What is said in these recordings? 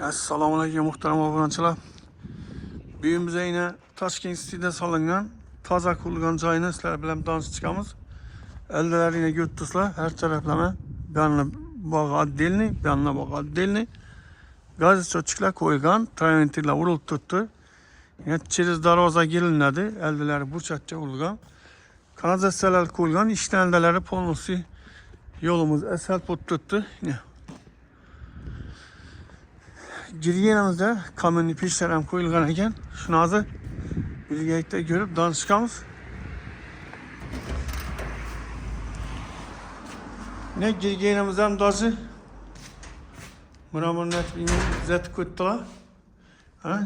Assalomu alaykum muhtaram obunachilar. Buyimizda yine Toshkent City'da solingan toza qurilgan joyini sizlar bilan tanishib chiqamiz. Eldalar yine götürsüzler her taraflama. Bir yanına bağı addelini, bir yanına bağı addelini. Gaz çocuklar koygan, traventirler vurulup tuttu. Yine çeriz darvaza girilmedi. Eldaları burçakça vurulgan. Kanalizasyonlar koyulgan, işlendeleri polnosi yolumuz asfalt tuttu. Yine. Girgenimizde kamyonlu peşler hem koyulgan ekan. Şunu azı birlikte görüp danışkamız. Ne girgenimizden dazı Mıramın netliğini zet koydular.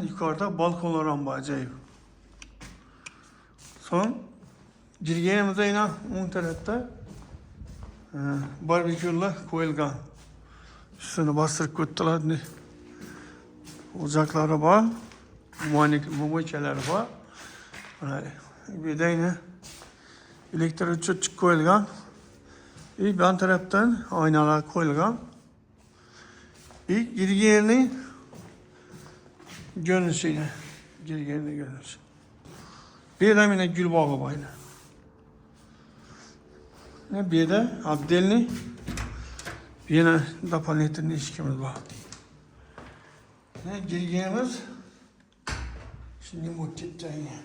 Yukarıda balkonlar var acayip. Son girgenimizde yine muhterette barbeküller koyulgan. Üstünü bastırıp koydular. Ocakları var, mumikeleri var. Bir de yine elektrik çocuk koyulgan. Bir taraftan aynalar koyulgan. Girgerini görünüşü yine. Girgerini görünüşü. Bir de yine gül bağı var yine. Bir de abdelini yine dapanetin ilişkimiz var. Girgenimiz şimdi mutlaka yine.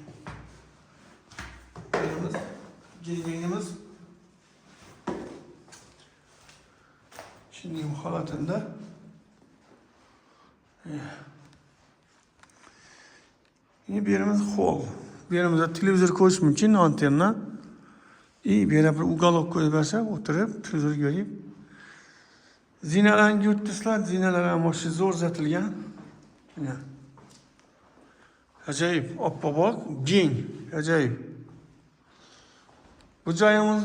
Girgenimiz şimdi halatında yine bir yerimiz hol. Bir yerimizde televizör koymak için antenna. İyi bir yere bir ugalok koyuverse oturup televizör göreyim. Zinelerin götürsüler, zinelerin amaçlı zor zatilgen. Acayip, bak, gen, acayip. Bu joyimiz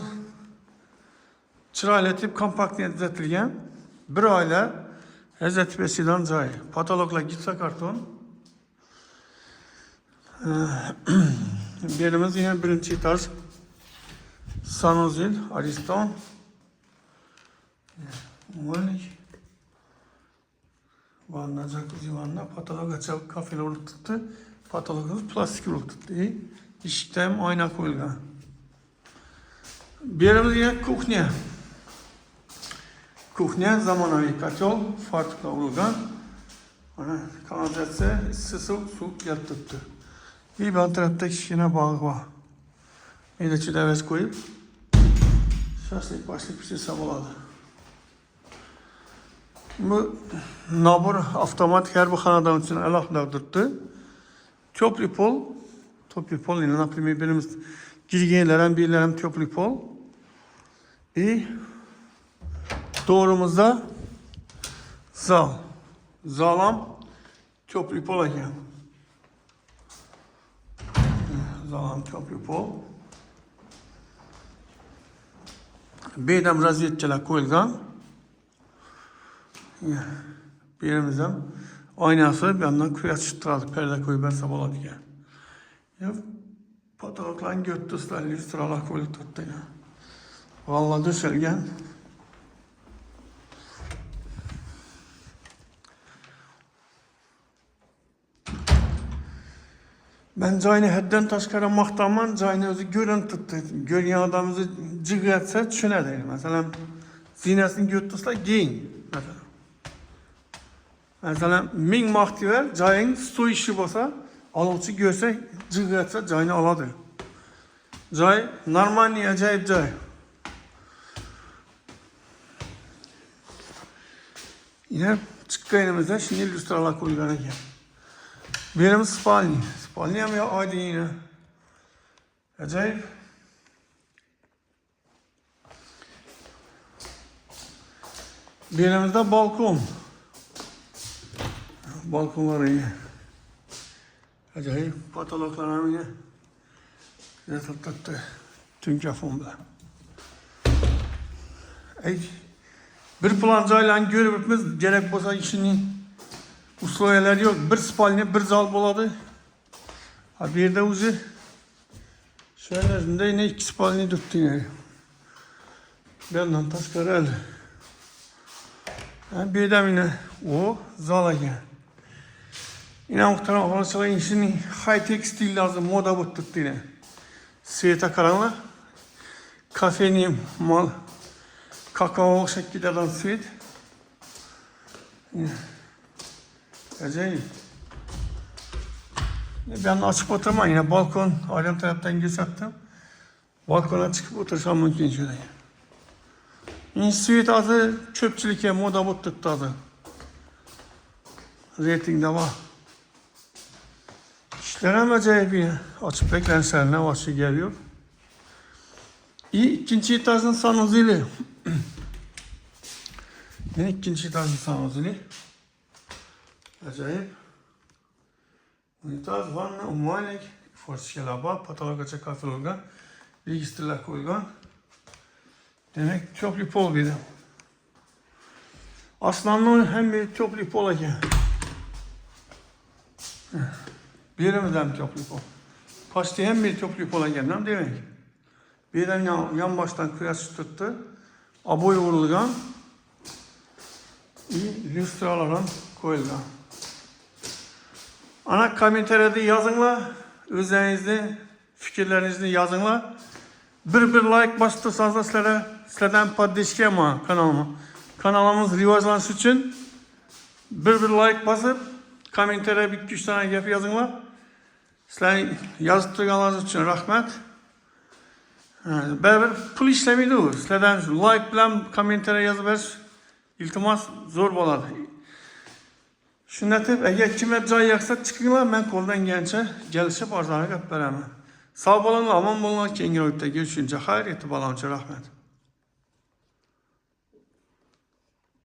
chiroyli kompaktni tuzatilgan. Bir oila ajratib yashaydigan joy. Patologlar gipsokarton. Yerimiz yine birinchi etaj. Sanuzel, Ariston. Monik. Vanna, jacuzzi vanna, patolog açıp kafeler olup tuttu. Patologumuz plastik olup tuttu. İşte hem ayna koyulgan. Bir yerimiz yine kuchnya. Kuchnya zamonaviy kotel, fartukla urilgan. Kanalizatsiya, issiq suv kelib turibdi. Bir tarafda kichkina bog' bor. Mayda davaz qo'yib, shashlik pashlik pishirsa bo'ladi. Bu nabor avtomatik her bir xonadon uchun alohida turibdi. Topli pol yine например birimiz girgenler hem birler hem topli pol. Doğrumuzda zal. Zalam topli pol ekan. Zalam topli pol. Bedam raziyetçiler koyulgan. Birimizden aynası bir yandan kuyat çıtıraldı. Perde koyup verse boladı ya. Patologların götürsüler, lüstralar koyup tuttu ya. Vallahi düşelgen. Ben cayını hedden taşkara maqtaman, cayını özü görün tuttu. Görgen adamımızı cıgı etse düşüne değil. Mesela zinesini götürsüler giyin. Mesela ming maqti ver, cayın su işi olsa, alıcı görse, cıgı etse cayını aladır. Cay, normal acayip cay. Yine çıkkayınımızda şimdi lüstralar koyulgan ekan. Birimiz spalni. Spalni hem ya aydın yine. Acayip. Birimizde balkon. Balkonları yine. Acayip patologlar yine. Yatırttı. Tüm kafonda. Bir plan joylarni görüp gerek olsa işinin usloyalar yok. Bir spalni, bir zal boladı. Bir yerde uzu şöyle yine iki spalni tuttu yine. Bir yandan taşkara elde. Bir de yine o zal ekan. Yine muhtemelen olançalar şimdi high-tech stil lazım, moda bıttık yine. Sveta karanla. Kafenin mal, kakao şekilde olan svet. Acayip. Ben açıp oturmam yine balkon, alem taraftan gösterdim. Balkona çıkıp otursam mümkün şöyle. Yine svet adı çöpçülüke moda bıttık adı. Ratingde var. İşlerim acayip yine. Açıp beklenserine başı geliyor. İkinci etajın sanuzeli. Yine ikinci etajın sanuzeli. Acayip. Unitaz, vanna, umalik. Forsiyela var. Patologaça katılırgan. Registrler koyulgan. Demek çöplü pol bir de. Aslanlı hem bir çöplü pol eken. Birimizden çöplü pol. Pasti hem bir çöplü pol eken demek. Birden yan baştan kıyas tuttu. Aboy vurulgan. Lüstralardan koyulgan. Ana komentariyada yazınlar. Özlerinizde fikirlerinizni yazınlar. Bir like bastırsanız sizlerden poddeşke ama kanalıma. Kanalımız rivojlanishi için bir like basıp komentariya bir 2-3 tane gap yazınlar. Sizler yazıp turganlarınız için rahmet. Baribir pul ishlamaydi u. Sizlardan like bilan kommentariya yozib berish iltimos zo'r bo'ladi. Shunda deb agar kimlar joy yoqsa chiqinglar, men qo'ldan kelgancha kelishib arzoni qilib beraman. Sog' bo'linglar, omon bo'linglar, keyingi oyda görüşünce xayr etib, balamchi rahmat.